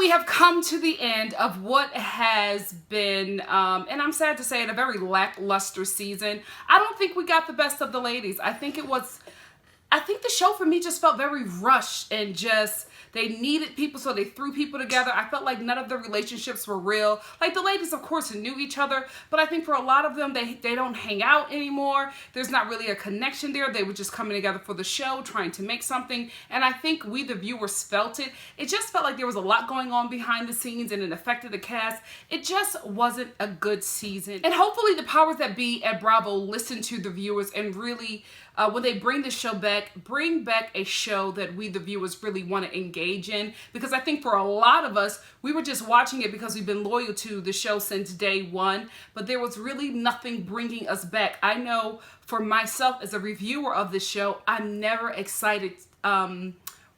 we have come to the end of what has been, and I'm sad to say it, a very lackluster season. I don't think we got the best of the ladies. I think the show for me just felt very rushed and just, they needed people, so they threw people together. I felt like none of the relationships were real. Like, the ladies, of course, knew each other, but I think for a lot of them, they don't hang out anymore. There's not really a connection there. They were just coming together for the show, trying to make something, and I think we, the viewers, felt it. It just felt like there was a lot going on behind the scenes, and it affected the cast. It just wasn't a good season. And hopefully the powers that be at Bravo listen to the viewers and really, when they bring the show back, bring back a show that we, the viewers, really want to engage in, because I think for a lot of us, we were just watching it because we've been loyal to the show since day one, but there was really nothing bringing us back. I know for myself as a reviewer of this show, I'm never excited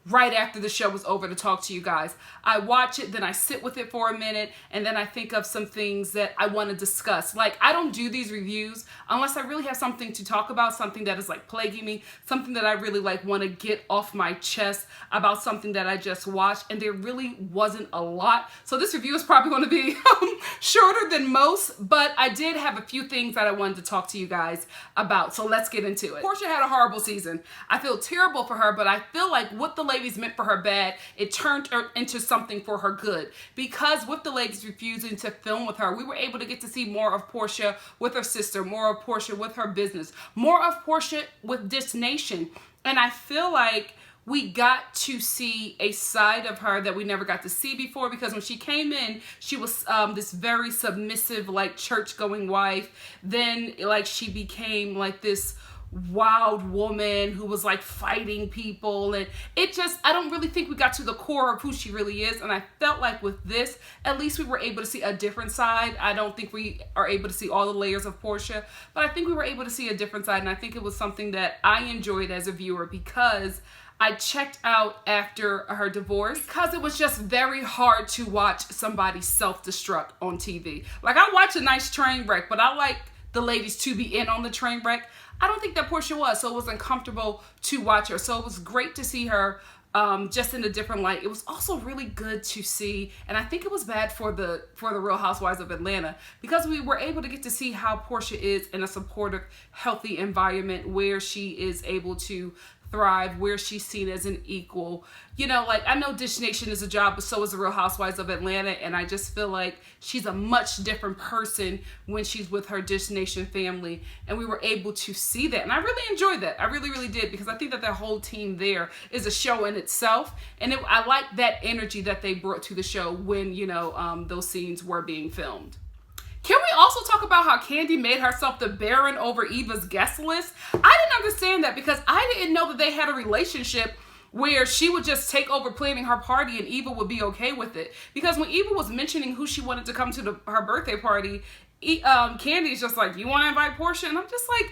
right after the show was over to talk to you guys. I watch it, then I sit with it for a minute, and then I think of some things that I want to discuss. Like, I don't do these reviews unless I really have something to talk about, something that is like plaguing me, something that I really like want to get off my chest about something that I just watched, and there really wasn't a lot. So this review is probably going to be shorter than most, but I did have a few things that I wanted to talk to you guys about. So let's get into it. Porsha had a horrible season. I feel terrible for her, but I feel like what the ladies meant for her bad, it turned her into something for her good. Because with the ladies refusing to film with her, we were able to get to see more of Porsha with her sister, more of Porsha with her business, more of Porsha with this nation. And I feel like we got to see a side of her that we never got to see before, because when she came in, she was this very submissive, like, church-going wife. Then, like, she became like this wild woman who was like fighting people, and it just, I don't really think we got to the core of who she really is. And I felt like with this, at least we were able to see a different side. I don't think we are able to see all the layers of Porsha, but I think we were able to see a different side, and I think it was something that I enjoyed as a viewer, because I checked out after her divorce, because it was just very hard to watch somebody self-destruct on TV. Like, I watch a nice train wreck, but I like the ladies to be in on the train wreck. I don't think that Porsha was, so it was uncomfortable to watch her. So it was great to see her just in a different light. It was also really good to see, and I think it was bad for the Real Housewives of Atlanta, because we were able to get to see how Porsha is in a supportive, healthy environment where she is able to thrive, where she's seen as an equal. You know, like, I know Dish Nation is a job, but so is the Real Housewives of Atlanta, and I just feel like she's a much different person when she's with her Dish Nation family, and we were able to see that, and I really enjoyed that. I really, really did, because I think that their whole team there is a show in itself, and I like that energy that they brought to the show when, you know, those scenes were being filmed. Can we also talk about how Kandi made herself the Baron over Eva's guest list? I didn't understand that, because I didn't know that they had a relationship where she would just take over planning her party and Eva would be okay with it. Because when Eva was mentioning who she wanted to come to her birthday party, Kandi's just like, you want to invite Porsha? And I'm just like,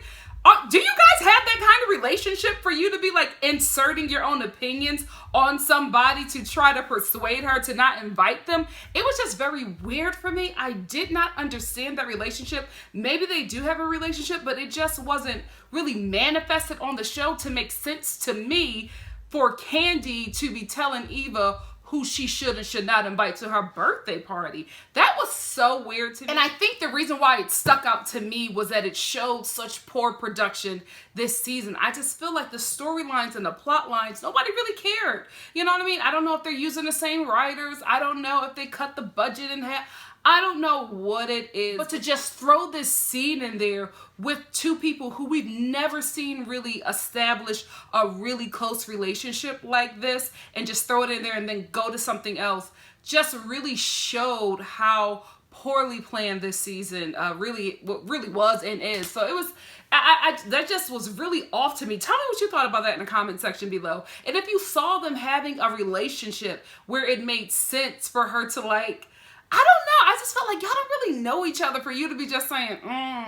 do you guys have that kind of relationship for you to be like inserting your own opinions on somebody to try to persuade her to not invite them? It was just very weird for me. I did not understand that relationship. Maybe they do have a relationship, but it just wasn't really manifested on the show to make sense to me for Kandi to be telling Eva who she should and should not invite to her birthday party. That was so weird to me. And I think the reason why it stuck out to me was that it showed such poor production this season. I just feel like the storylines and the plot lines, nobody really cared. You know what I mean? I don't know if they're using the same writers. I don't know if they cut the budget in half. I don't know what it is, but to just throw this scene in there with two people who we've never seen really establish a really close relationship like this, and just throw it in there and then go to something else, just really showed how poorly planned this season really was and is. So it was, that just was really off to me. Tell me what you thought about that in the comment section below. And if you saw them having a relationship where it made sense for her to, like, I don't know. I just felt like y'all don't really know each other for you to be just saying,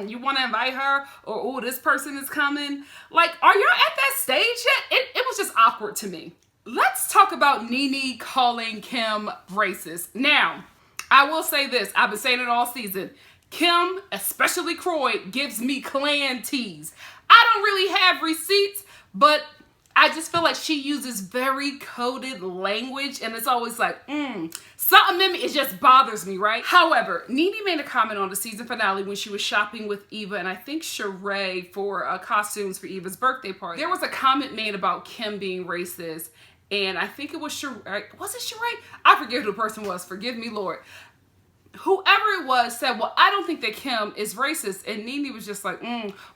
you want to invite her? Or, oh, this person is coming. Like, are y'all at that stage yet? It was just awkward to me. Let's talk about Nene calling Kim racist. Now, I will say this. I've been saying it all season. Kim, especially Croy, gives me clan tease. I don't really have receipts, but I just feel like she uses very coded language, and it's always like, something in me, it just bothers me, right? However, Nene made a comment on the season finale when she was shopping with Eva and I think Sheree for costumes for Eva's birthday party. There was a comment made about Kim being racist, and I think it was Sheree. Was it Sheree? I forget who the person was. Forgive me, Lord. Whoever it was said, well, I don't think that Kim is racist. And Nene was just like,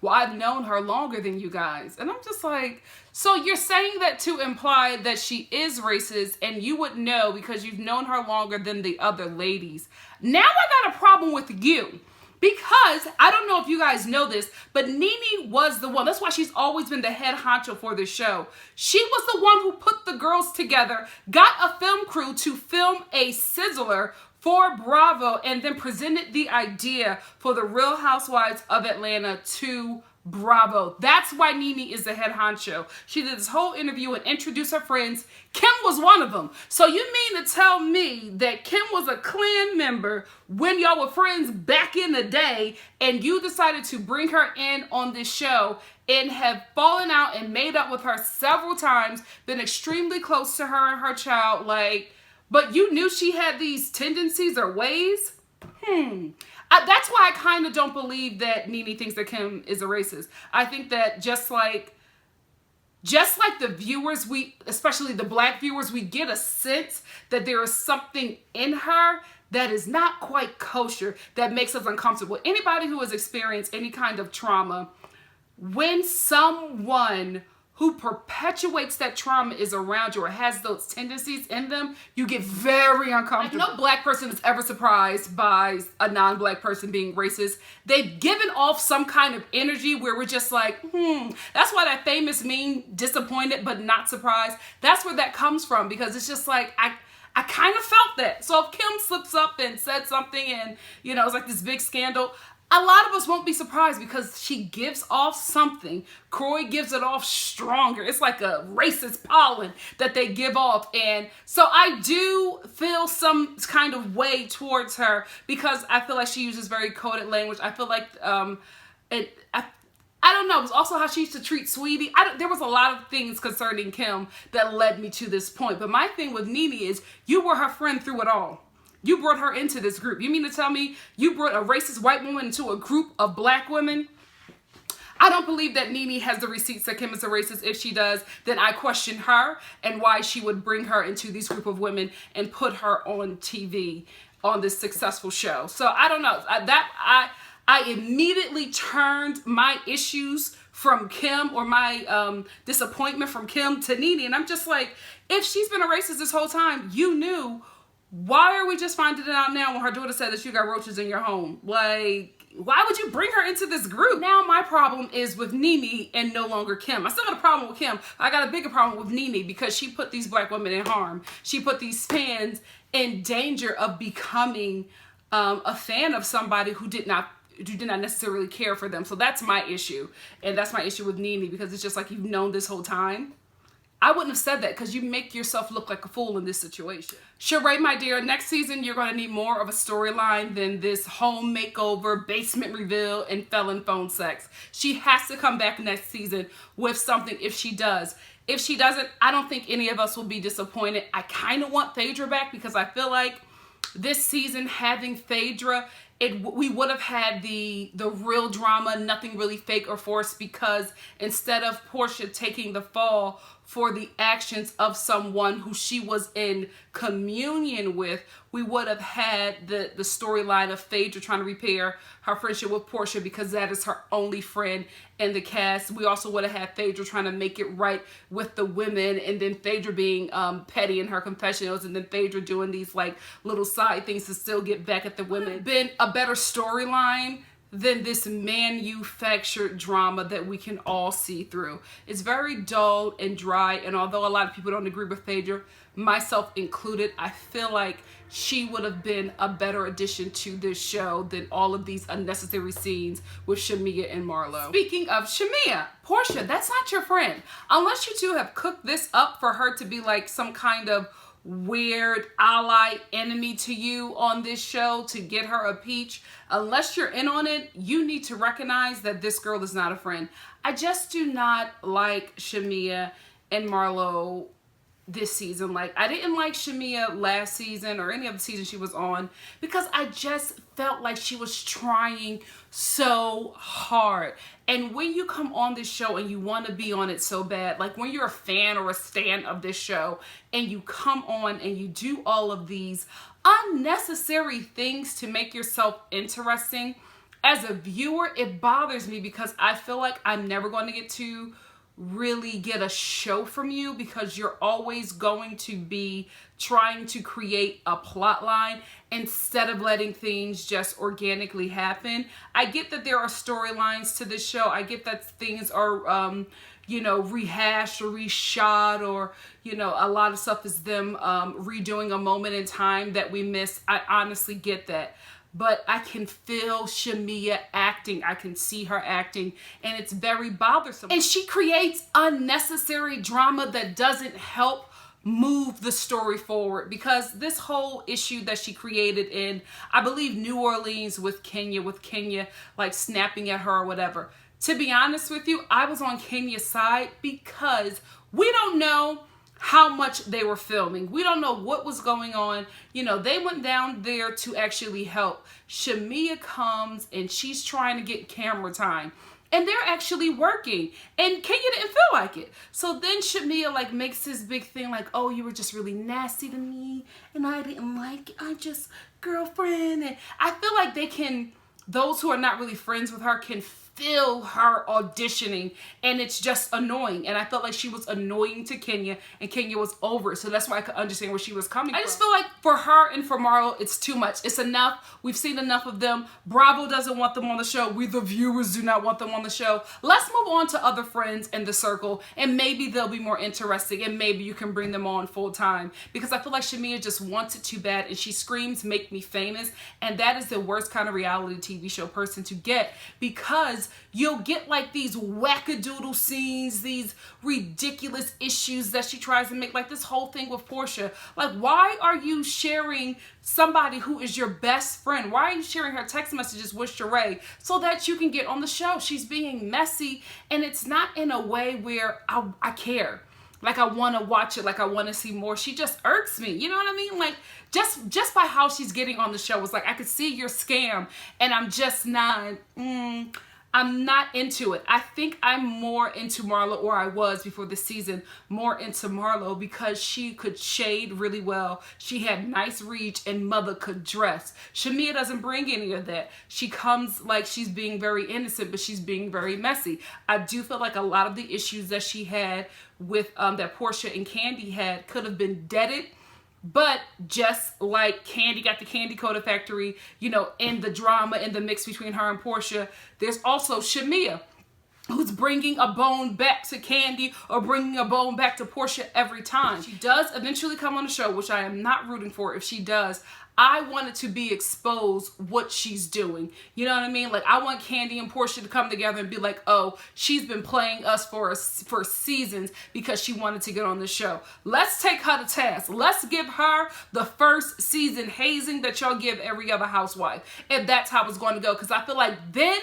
well, I've known her longer than you guys. And I'm just like, so you're saying that to imply that she is racist and you would know because you've known her longer than the other ladies. Now I got a problem with you. Because, I don't know if you guys know this, but Nene was the one. That's why she's always been the head honcho for this show. She was the one who put the girls together, got a film crew to film a sizzler for Bravo, and then presented the idea for the Real Housewives of Atlanta to Bravo. That's why Nene is the head honcho. She did this whole interview and introduced her friends. Kim was one of them. So you mean to tell me that Kim was a Klan member when y'all were friends back in the day, and you decided to bring her in on this show and have fallen out and made up with her several times, been extremely close to her and her child, like, but you knew she had these tendencies or ways? That's why I kind of don't believe that Nene thinks that Kim is a racist. I think that just like the viewers, especially the black viewers, we get a sense that there is something in her that is not quite kosher, that makes us uncomfortable. Anybody who has experienced any kind of trauma, when someone who perpetuates that trauma is around you or has those tendencies in them, you get very uncomfortable. Like, no black person is ever surprised by a non-black person being racist. They've given off some kind of energy where we're just like, That's why that famous meme, disappointed but not surprised, that's where that comes from, because it's just like, I kind of felt that. So if Kim slips up and said something and, it's like this big scandal, a lot of us won't be surprised because she gives off something. Kroy gives it off stronger. It's like a racist pollen that they give off. And so I do feel some kind of way towards her because I feel like she uses very coded language. I feel like, I don't know. It was also how she used to treat Sweetie. There was a lot of things concerning Kim that led me to this point. But my thing with Nene is you were her friend through it all. You brought her into this group. You mean to tell me you brought a racist white woman into a group of black women? I don't believe that Nene has the receipts that Kim is a racist. If she does, then I question her and why she would bring her into these group of women and put her on TV on this successful show. So I don't know. I immediately turned my issues from Kim or my disappointment from Kim to Nene. And I'm just like, if she's been a racist this whole time, you knew. Why are we just finding it out now when her daughter said that you got roaches in your home? Like, why would you bring her into this group? Now my problem is with Nene and no longer Kim. I still got a problem with Kim. I got a bigger problem with Nene because she put these black women in harm. She put these fans in danger of becoming a fan of somebody who did not necessarily care for them. So that's my issue. And that's my issue with Nene because it's just like you've known this whole time. I wouldn't have said that because you make yourself look like a fool in this situation. Sheree, my dear, next season you're going to need more of a storyline than this home makeover, basement reveal, and felon phone sex. She has to come back next season with something if she does. If she doesn't, I don't think any of us will be disappointed. I kind of want Phaedra back because I feel like this season having Phaedra, we would have had the real drama, nothing really fake or forced, because instead of Porsha taking the fall for the actions of someone who she was in communion with, we would have had the storyline of Phaedra trying to repair her friendship with Porsha because that is her only friend in the cast. We also would have had Phaedra trying to make it right with the women, and then Phaedra being petty in her confessionals, and then Phaedra doing these like little side things to still get back at the women. Been a better storyline than this manufactured drama that we can all see through. It's very dull and dry, and although a lot of people don't agree with Phaedra, myself included, I feel like she would have been a better addition to this show than all of these unnecessary scenes with Shamea and Marlo. Speaking of Shamea, Porsha, that's not your friend. Unless you two have cooked this up for her to be like some kind of weird ally enemy to you on this show to get her a peach, unless you're in on it, you need to recognize that this girl is not a friend. I just do not like Shamea and Marlo this season. Like, I didn't like Shamia last season or any other season she was on because I just felt like she was trying so hard. And when you come on this show and you want to be on it so bad, like when you're a fan or a stan of this show and you come on and you do all of these unnecessary things to make yourself interesting, as a viewer, it bothers me because I feel like I'm never going to get to really get a show from you because you're always going to be trying to create a plot line instead of letting things just organically happen. I get that there are storylines to this show. I get that things are rehashed or reshot, or a lot of stuff is them redoing a moment in time that we missed. I honestly get that. But I can feel Shamia acting. I can see her acting, and it's very bothersome. And she creates unnecessary drama that doesn't help move the story forward, because this whole issue that she created in, I believe, New Orleans with Kenya like snapping at her or whatever. To be honest with you, I was on Kenya's side because we don't know how much they were filming. We don't know what was going on. They went down there to actually help. Shamia comes and she's trying to get camera time. And they're actually working. And Kenya didn't feel like it. So then Shamia like makes this big thing like, oh, you were just really nasty to me. And I didn't like it. I'm just girlfriend. And I feel like those who are not really friends with her can feel her auditioning, and it's just annoying. And I felt like she was annoying to Kenya, and Kenya was over it. So that's why I could understand where she was coming from. I just feel like for her and for Marlo, it's too much. It's enough. We've seen enough of them. Bravo doesn't want them on the show. We, the viewers, do not want them on the show. Let's move on to other friends in the circle, and maybe they'll be more interesting, and maybe you can bring them on full time, because I feel like Shamia just wants it too bad, and she screams, "Make me famous," and that is the worst kind of reality TV show person to get, because you'll get like these wackadoodle scenes, these ridiculous issues that she tries to make, like this whole thing with Porsha. Like, why are you sharing somebody who is your best friend? Why are you sharing her text messages with Sheree so that you can get on the show? She's being messy, and it's not in a way where I care. Like, I want to watch it. Like, I want to see more. She just irks me. You know what I mean? Like, just by how she's getting on the show, it's like, I could see your scam, and I'm just not... I'm not into it. I think I'm more into Marlo, or I was before the season, more into Marlo because she could shade really well. She had nice reach, and mother could dress. Shamia doesn't bring any of that. She comes like she's being very innocent, but she's being very messy. I do feel like a lot of the issues that she had with that Porsha and Kandi had could have been deaded. But just like Kandi got the Candy Coated Factory, in the drama, in the mix between her and Porsha, there's also Shamia, who's bringing a bone back to Kandi or bringing a bone back to Porsha every time. She does eventually come on the show, which I am not rooting for. If she does, I want it to be exposed what she's doing. You know what I mean? Like, I want Kandi and Porsha to come together and be like, oh, she's been playing us for seasons because she wanted to get on the show. Let's take her to task. Let's give her the first season hazing that y'all give every other housewife. And that's how it's going to go. Because I feel like then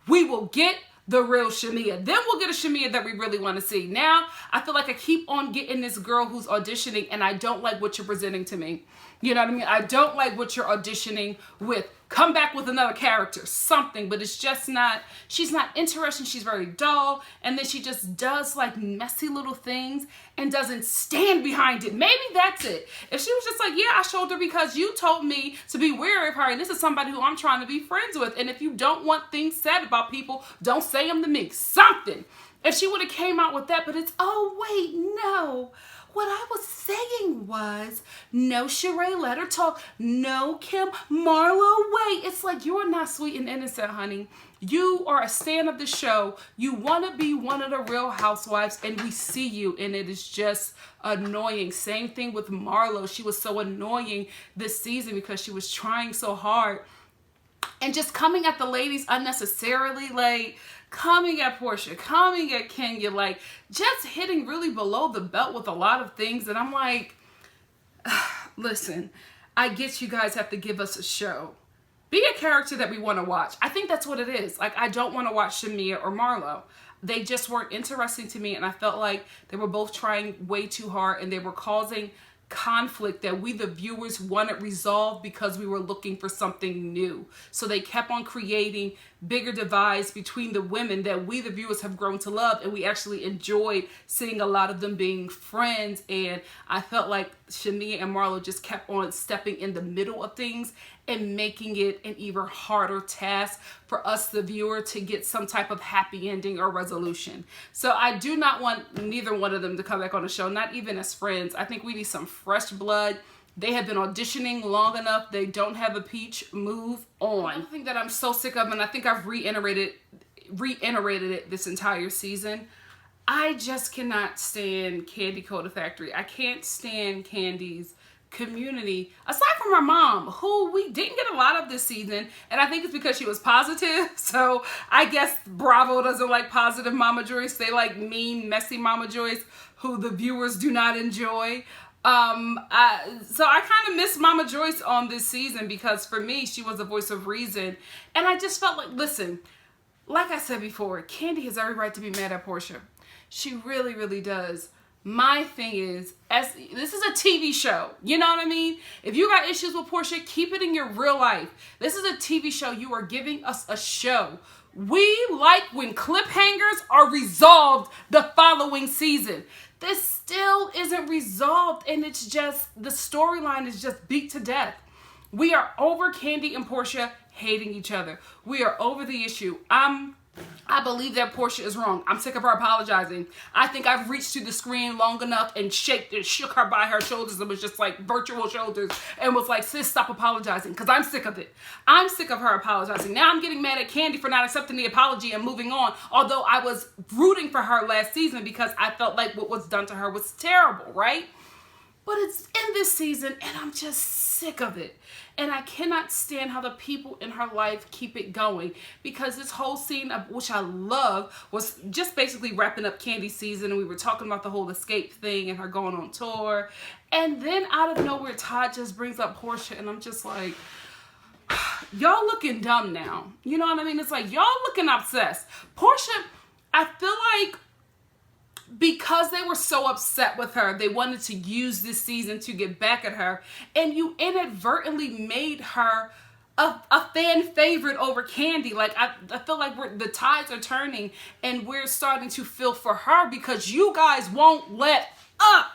we will get the real Shamia. Then we'll get a Shamia that we really want to see. Now, I feel like I keep on getting this girl who's auditioning, and I don't like what you're presenting to me. You know what I mean? I don't like what you're auditioning with. Come back with another character, something, but it's just not, she's not interesting. She's very dull, and then she just does like messy little things and doesn't stand behind it. Maybe that's it. If she was just like, yeah, I showed her because you told me to be wary of her, and this is somebody who I'm trying to be friends with, and if you don't want things said about people, don't say them to me. Something. If she would have came out with that, but it's, oh, wait, no. What I was saying was, no Sheree, let her talk. No Kim, Marlo, wait. It's like, you're not sweet and innocent, honey. You are a stan of the show. You want to be one of the real housewives, and we see you, and it is just annoying. Same thing with Marlo. She was so annoying this season because she was trying so hard and just coming at the ladies unnecessarily, like coming at Porsha, coming at Kenya, like just hitting really below the belt with a lot of things. And I'm like, listen, I get you guys have to give us a show, Be a character that we want to watch. I think that's what it is. Like, I don't want to watch Shamea or Marlo. They just weren't interesting to me, and I felt like they were both trying way too hard, and they were causing conflict that we the viewers wanted resolved because we were looking for something new. So they kept on creating bigger divides between the women that we the viewers have grown to love, and we actually enjoyed seeing a lot of them being friends. And I felt like Shamea and Marlo just kept on stepping in the middle of things and making it an even harder task for us the viewer to get some type of happy ending or resolution. So I do not want neither one of them to come back on the show, not even as friends. I think we need some fresh blood. They have been auditioning long enough. They don't have a peach. Move on. One thing that I'm so sick of, and I think I've reiterated it this entire season, I just cannot stand Kandi Coda Factory. I can't stand Kandi's community, aside from her mom, who we didn't get a lot of this season, and I think it's because she was positive. So I guess Bravo doesn't like positive Mama Joyce. They like mean, messy Mama Joyce, who the viewers do not enjoy. So I kind of miss Mama Joyce on this season, because for me, she was a voice of reason. And I just felt like, listen, like I said before, Kandi has every right to be mad at Porsha. She really, really does. My thing is, as this is a TV show, you know what I mean? If you got issues with Porsha, keep it in your real life. This is a TV show. You are giving us a show. We like when cliffhangers are resolved the following season. This still isn't resolved, and it's just, the storyline is just beat to death. We are over Kandi and Porsha hating each other. We are over the issue. I believe that Porsha is wrong. I'm sick of her apologizing. I think I've reached to the screen long enough and shook her by her shoulders. It was just like virtual shoulders, and was like, sis, stop apologizing, because I'm sick of it. I'm sick of her apologizing. Now I'm getting mad at Kandi for not accepting the apology and moving on, although I was rooting for her last season because I felt like what was done to her was terrible, right? But it's in this season, and I'm just sick of it. And I cannot stand how the people in her life keep it going, because this whole scene, of which I love, was just basically wrapping up Kandi's season, and we were talking about the whole escape thing and her going on tour. And then out of nowhere, Todd just brings up Porsha, and I'm just like, y'all looking dumb now. You know what I mean? It's like, y'all looking obsessed. Porsha, I feel like, because they were so upset with her, they wanted to use this season to get back at her, and you inadvertently made her a fan favorite over Kandi. Like, I feel like the tides are turning, and we're starting to feel for her because you guys won't let up,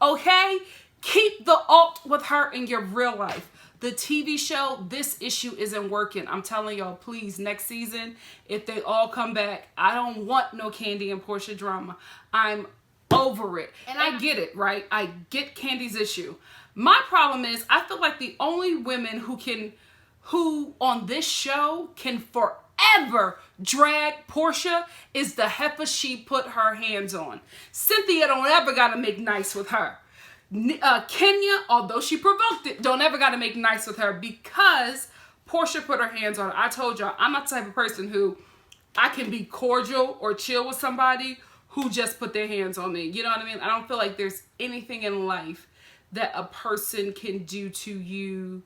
okay? Keep the alt with her in your real life. The TV show, this issue isn't working. I'm telling y'all, please, next season, if they all come back, I don't want no Kandi and Porsha drama. I'm over it. And I get it, right? I get Kandi's issue. My problem is, I feel like the only women who on this show can forever drag Porsha is the heifer she put her hands on. Cynthia don't ever gotta make nice with her. Kenya, although she provoked it, don't ever got to make nice with her because Porsha put her hands on her. I told y'all, I'm not the type of person who I can be cordial or chill with somebody who just put their hands on me. You know what I mean? I don't feel like there's anything in life that a person can do to you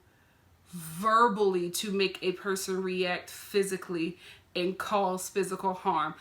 verbally to make a person react physically and cause physical harm.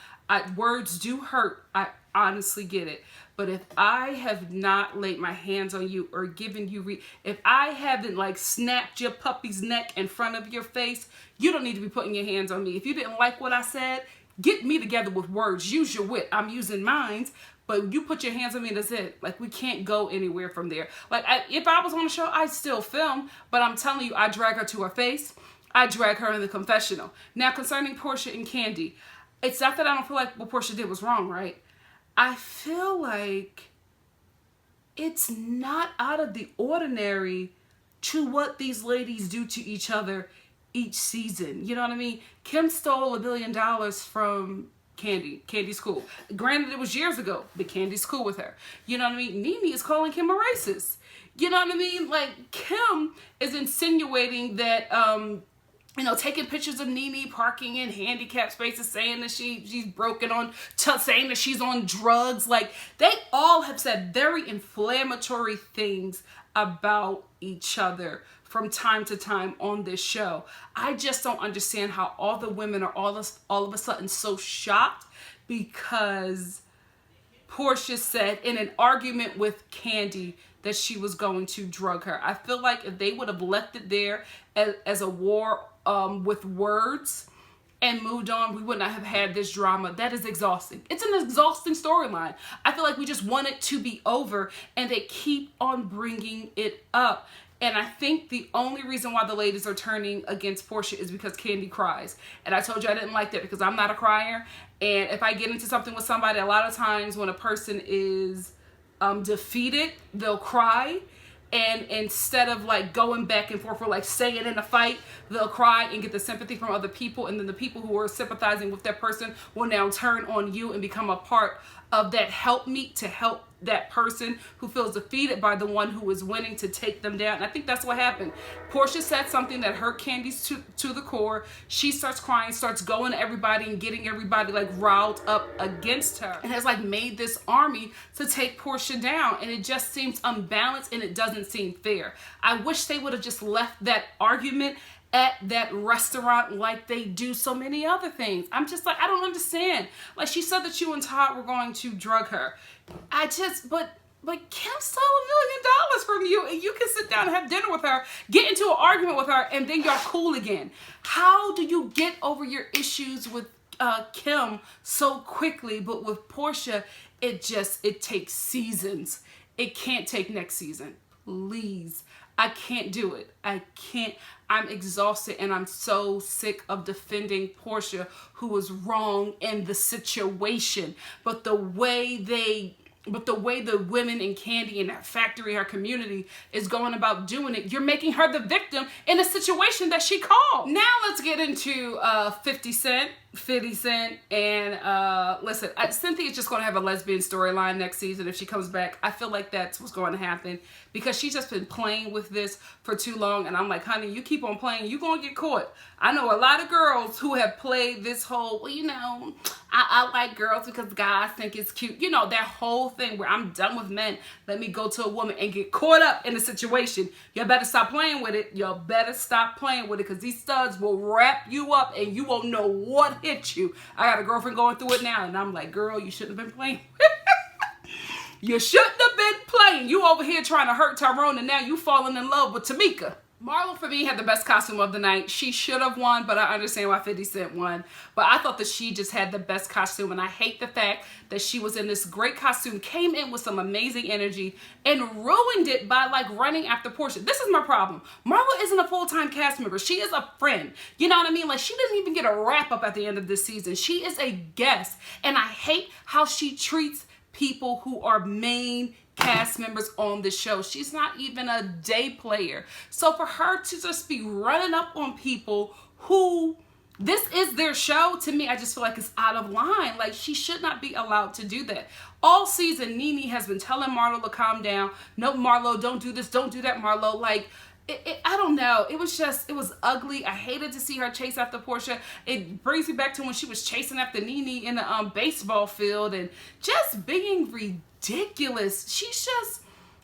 Words do hurt. I honestly get it. But if I have not laid my hands on you or given you, if I haven't like snapped your puppy's neck in front of your face, you don't need to be putting your hands on me. If you didn't like what I said, get me together with words. Use your wit. I'm using mine. But you put your hands on me and that's it. Like, we can't go anywhere from there. Like, if I was on the show, I'd still film. But I'm telling you, I drag her to her face. I drag her in the confessional. Now, concerning Porsha and Kandi, it's not that I don't feel like what Porsha did was wrong, right? I feel like it's not out of the ordinary to what these ladies do to each other each season. You know what I mean? Kim stole $1 billion from Kandi. Kandi's cool. Granted, it was years ago, but Kandi's cool with her. You know what I mean? Nene is calling Kim a racist. You know what I mean? Like, Kim is insinuating that, you know, taking pictures of Nene parking in handicapped spaces, saying that she's broken on, saying that she's on drugs. Like, they all have said very inflammatory things about each other from time to time on this show. I just don't understand how all the women are all of a sudden so shocked because Porsha said in an argument with Kandi that she was going to drug her. I feel like if they would have left it there as a war with words and moved on, we would not have had this drama. That is exhausting. It's an exhausting storyline. I feel like we just want it to be over, and they keep on bringing it up. And I think the only reason why the ladies are turning against Porsha is because Kandi cries. And I told you I didn't like that because I'm not a crier. And if I get into something with somebody, a lot of times when a person is defeated, they'll cry. And instead of like going back and forth or like staying in a fight, they'll cry and get the sympathy from other people. And then the people who are sympathizing with that person will now turn on you and become a part of that helpmeet to help that person who feels defeated by the one who is winning to take them down. And I think that's what happened. Porsha said something that hurt Candi's to the core. She starts crying, starts going to everybody and getting everybody like riled up against her, and has like made this army to take Porsha down. And it just seems unbalanced and it doesn't seem fair. I wish they would have just left that argument at that restaurant like they do so many other things. I'm just like, I don't understand. Like, she said that you and Todd were going to drug her. But Kim stole $1 million from you, and you can sit down and have dinner with her, get into an argument with her, and then you're cool again. How do you get over your issues with Kim so quickly? But with Porsha, it takes seasons. It can't take next season. Please. I can't do it. I can't. I'm exhausted, and I'm so sick of defending Porsha, who was wrong in the situation. But the way the women in Kandi and her factory, her community is going about doing it, you're making her the victim in a situation that she caused. Now let's get into 50 Cent, and listen, Cynthia's just going to have a lesbian storyline next season if she comes back. I feel like that's what's going to happen because she's just been playing with this for too long, and I'm like, honey, you keep on playing, you're going to get caught. I know a lot of girls who have played this whole, well, you know, I like girls because guys think it's cute. You know, that whole thing where I'm done with men. Let me go to a woman and get caught up in a situation. You better stop playing with it. You better stop playing with it because these studs will wrap you up and you won't know what hit you. I got a girlfriend going through it now, and I'm like, girl, you shouldn't have been playing. You shouldn't have been playing. You over here trying to hurt Tyrone, and now you falling in love with Tamika. Marlo, for me, had the best costume of the night. She should have won, but I understand why 50 Cent won. But I thought that she just had the best costume, and I hate the fact that she was in this great costume, came in with some amazing energy, and ruined it by, like, running after Porsha. This is my problem. Marlo isn't a full-time cast member. She is a friend. You know what I mean? Like, she didn't even get a wrap-up at the end of this season. She is a guest, and I hate how she treats people who are main cast members on the show. She's not even a day player. So for her to just be running up on people who this is their show, to me, I just feel like it's out of line. Like, she should not be allowed to do that. All season, Nene has been telling Marlo to calm down. No, Marlo, don't do this. Don't do that, Marlo. Like, I don't know. It was ugly. I hated to see her chase after Porsha. It brings me back to when she was chasing after Nene in the baseball field and just being ridiculous.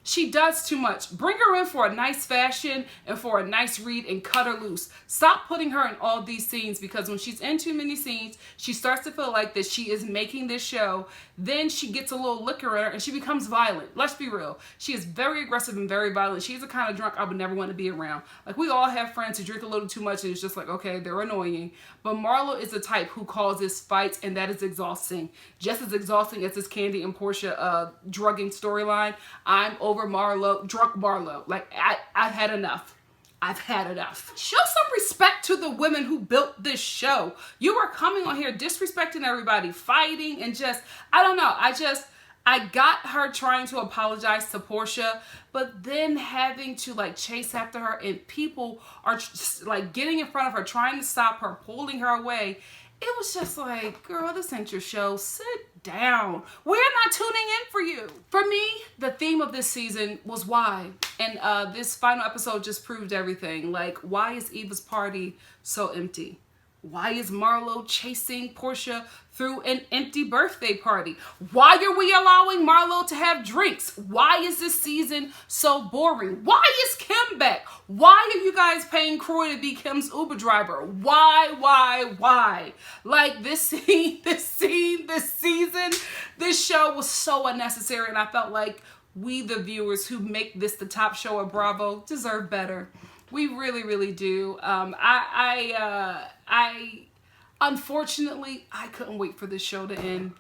She does too much. Bring her in for a nice fashion and for a nice read and cut her loose. Stop putting her in all these scenes, because when she's in too many scenes, she starts to feel like that she is making this show. Then she gets a little liquor in her and she becomes violent. Let's be real. She is very aggressive and very violent. She's the kind of drunk I would never want to be around. Like, we all have friends who drink a little too much and it's just like, okay, they're annoying. But Marlo is the type who causes fights, and that is exhausting. Just as exhausting as this Kandi and Porsha drugging storyline. I'm over drunk Marlo. Like, I've had enough. I've had enough. Show some respect to the women who built this show. You are coming on here disrespecting everybody, fighting, and just, I don't know. I got her trying to apologize to Porsha, but then having to like chase after her, and people are like getting in front of her, trying to stop her, pulling her away. It was just like, girl, this ain't your show. Sit down. We're not tuning in for you. For me, the theme of this season was why. And this final episode just proved everything. Like, why is Eva's party so empty? Why is Marlo chasing Porsha through an empty birthday party? Why are we allowing Marlo to have drinks? Why is this season so boring? Why is Kim back? Why are you guys paying Kroy to be Kim's Uber driver? Why? Like this scene, this season, this show was so unnecessary, and I felt like we, the viewers who make this the top show at Bravo, deserve better. We really, really do. Unfortunately, I couldn't wait for this show to end.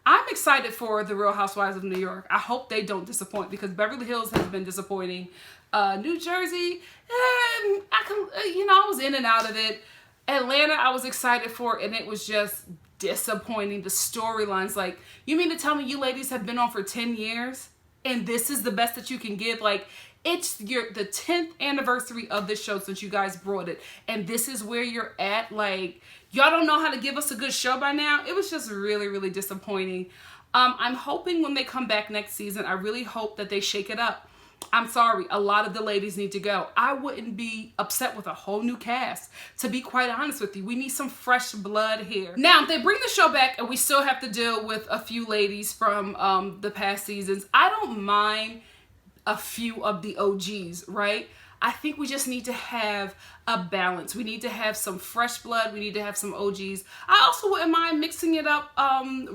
I'm excited for the Real Housewives of New York. I hope they don't disappoint, because Beverly Hills has been disappointing. New Jersey, I was in and out of it. Atlanta, I was excited for, and it was just disappointing. The storylines, like, you mean to tell me you ladies have been on for 10 years and this is the best that you can give? Like, it's the 10th anniversary of this show since you guys brought it, and this is where you're at? Like, y'all don't know how to give us a good show by now? It was just really, really disappointing. I'm hoping when they come back next season, I really hope that they shake it up. I'm sorry, a lot of the ladies need to go. I wouldn't be upset with a whole new cast, to be quite honest with you. We need some fresh blood here. Now, if they bring the show back and we still have to deal with a few ladies from the past seasons, I don't mind a few of the OGs, right? I think we just need to have a balance. We need to have some fresh blood. We need to have some OGs. I also wouldn't mind mixing it up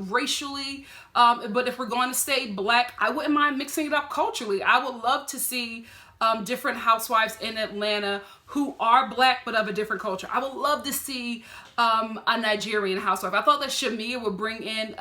racially, but if we're going to stay black, I wouldn't mind mixing it up culturally. I would love to see different housewives in Atlanta who are black but of a different culture. I would love to see a Nigerian housewife. I thought that Shamia would bring in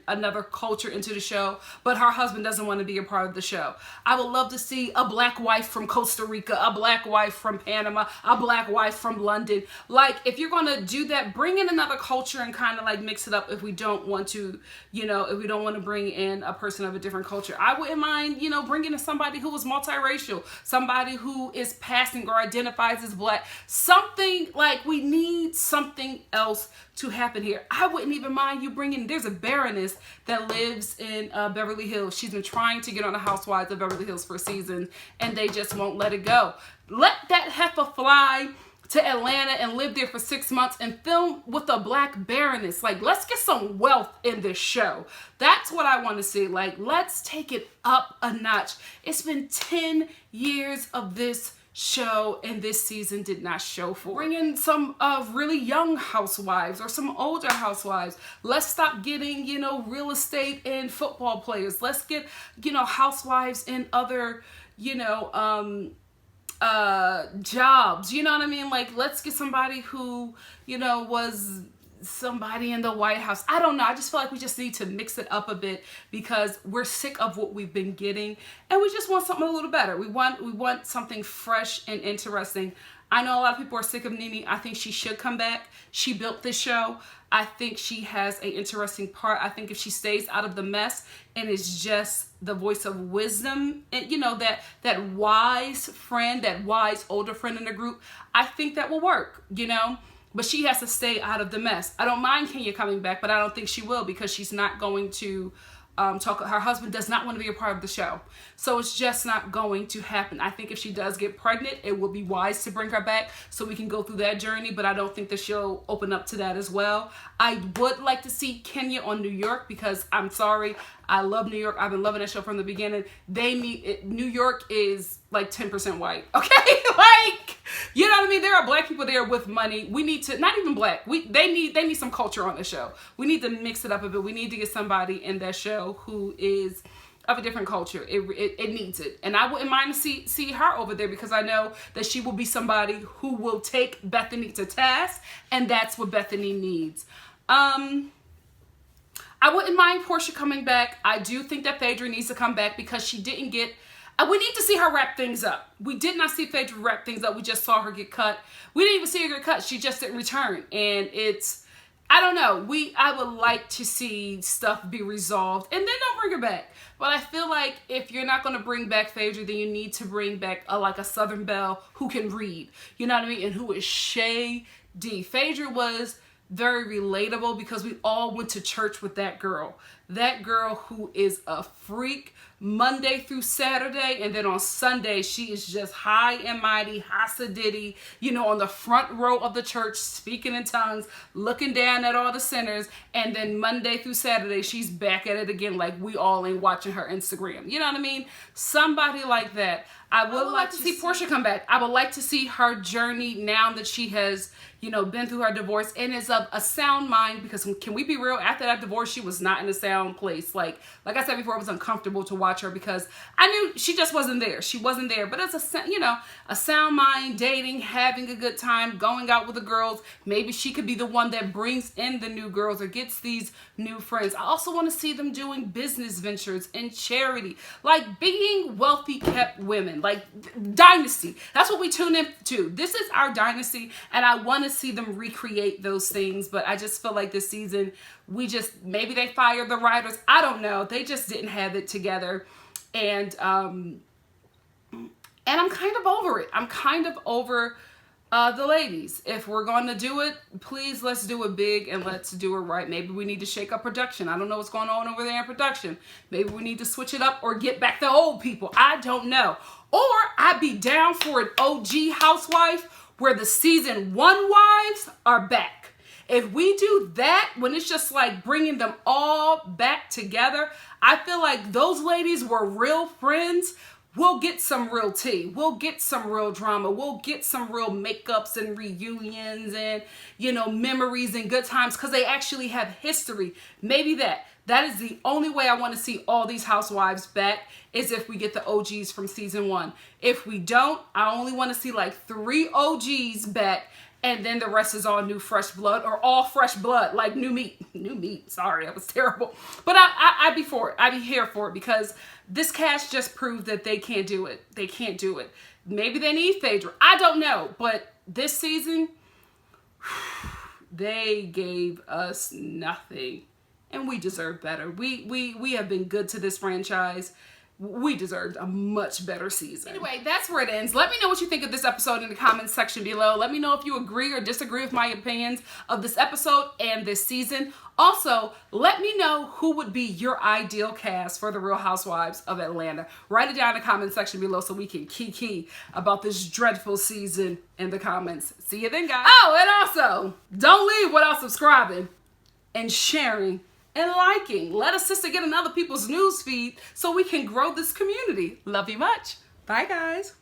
another culture into the show, but her husband doesn't want to be a part of the show. I would love to see a black wife from Costa Rica, a black wife from Panama, a black wife from London. Like, if you're going to do that, bring in another culture and kind of like mix it up if we don't want to, if we don't want to bring in a person of a different culture. I wouldn't mind, bringing in somebody who was multiracial, somebody who is passing or identifies as black. Something like, we need something else to happen here. I wouldn't even mind you bringing, there's a Baroness that lives in Beverly Hills. She's been trying to get on the Housewives of Beverly Hills for a season, and they just won't let it go. Let that heifer fly to Atlanta and live there for 6 months and film with a black Baroness. Like, let's get some wealth in this show. That's what I want to see. Like, let's take it up a notch. It's been 10 years of this show, and this season did not show for. Bring in some really young housewives or some older housewives. Let's stop getting, real estate and football players. Let's get, housewives in other, jobs. You know what I mean? Like, let's get somebody who, was somebody in the White House. I don't know. I just feel like we just need to mix it up a bit, because we're sick of what we've been getting, and we just want something a little better. We want something fresh and interesting. I know a lot of people are sick of Nene. I think she should come back. She built this show. I think she has an interesting part. I think if she stays out of the mess and is just the voice of wisdom, and that wise friend, that wise older friend in the group, I think that will work, But she has to stay out of the mess. I don't mind Kenya coming back, but I don't think she will, because she's not going to her husband does not want to be a part of the show. So it's just not going to happen. I think if she does get pregnant, it will be wise to bring her back so we can go through that journey, but I don't think the show open up to that as well. I would like to see Kenya on New York, because I'm sorry, I love New York. I've been loving that show from the beginning. New York is like 10% white, okay? Like, you know what I mean? There are black people there with money. We need to, not even black, they need some culture on the show. We need to mix it up a bit. We need to get somebody in that show who is of a different culture. It needs it. And I wouldn't mind to see her over there, because I know that she will be somebody who will take Bethany to task, and that's what Bethany needs. I wouldn't mind Porsha coming back. I do think that Phaedra needs to come back, because she didn't get... we need to see her wrap things up. We did not see Phaedra wrap things up. We just saw her get cut. We didn't even see her get cut. She just didn't return. And it's... I don't know. I would like to see stuff be resolved, and then don't bring her back. But I feel like if you're not going to bring back Phaedra, then you need to bring back like a Southern Belle who can read. You know what I mean? And who is shady. Phaedra was very relatable, because we all went to church with that girl. that girl who is a freak Monday through Saturday, and then on Sunday she is just high and mighty, Hasidity, on the front row of the church, speaking in tongues, looking down at all the sinners, and then Monday through Saturday she's back at it again like we all ain't watching her Instagram. You know what I mean? Somebody like that. I would like to see Porsha come back. I would like to see her journey now that she has, been through her divorce and is of a sound mind, because can we be real? After that divorce, she was not in a sound place. Like I said before, it was uncomfortable to watch her because I knew she just wasn't there. She wasn't there. But it's a sound mind, dating, having a good time, going out with the girls. Maybe she could be the one that brings in the new girls or gets these new friends. I also want to see them doing business ventures and charity, like being wealthy kept women, like dynasty. That's what we tune into. This is our dynasty, and I want to see them recreate those things. But I just feel like this season, maybe they fired the writers. I don't know. They just didn't have it together, and I'm kind of over it. I'm kind of over the ladies. If we're going to do it, please let's do it big and let's do it right. Maybe we need to shake up production. I don't know what's going on over there in production. Maybe we need to switch it up or get back the old people. I don't know. Or I'd be down for an OG housewife where the season 1 wives are back. If we do that, when it's just like bringing them all back together, I feel like those ladies were real friends. We'll get some real tea. We'll get some real drama. We'll get some real makeups and reunions and, memories and good times, because they actually have history. Maybe that is the only way I want to see all these housewives back, is if we get the OGs from season 1. If we don't, I only want to see like 3 OGs back, and then the rest is all new fresh blood, or all fresh blood, like new meat. New meat. Sorry, that was terrible. But I'd be for it. I'd be here for it, because this cast just proved that they can't do it. They can't do it. Maybe they need Phaedra. I don't know. But this season, they gave us nothing. And we deserve better. We have been good to this franchise. We deserved a much better season. Anyway, that's where it ends. Let me know what you think of this episode in the comments section below. Let me know if you agree or disagree with my opinions of this episode and this season. Also, let me know who would be your ideal cast for the Real Housewives of Atlanta. Write it down in the comment section below so we can kiki about this dreadful season in the comments. See you then, guys. Oh, and also, don't leave without subscribing and sharing and liking. Let a sister get in other people's news feed so we can grow this community. Love you much. Bye, guys.